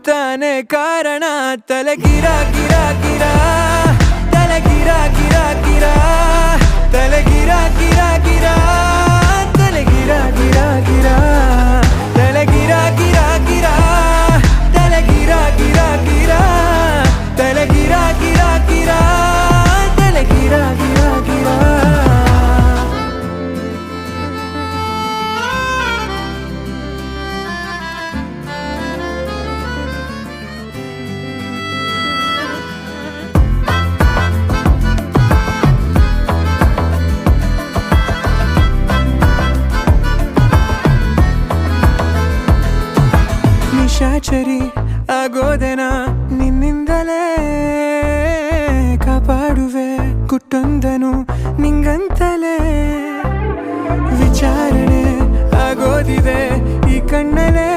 ತಾನೇ ಕಾರಣ ತಲೆ ಗಿರ ಗಿರ ಗಿರ ತಲೆ ಗಿರ ಗಿರ ಗಿರ ತಲೆ ಗಿರ ಗಿರ ಗಿರ ತಲೆ ಗಿರ ಗಿರ ಗಿರ ತಲೆ ಗಿರ ಗಿರ ಗಿರ ತಲೆ ಗಿರ ಗಿರ ಗಿರ ತಲೆ ಗಿರ ಗಿರ ಗಿರ ತಲೆ ಗಿರ ಗಿರ ಗಿರ ನಿಶಾಚರಿ ಆಗೋದೆನ ನಿನ್ನಿಂದಲೇ ಕಾಪಾಡುವೆ ಗುಟ್ಟೊಂದನು ನಿಂಗಂತಲೇ ವಿಚಾರಣೆ ಆಗೋದಿದೆ ಈ ಕಣ್ಣಲೇ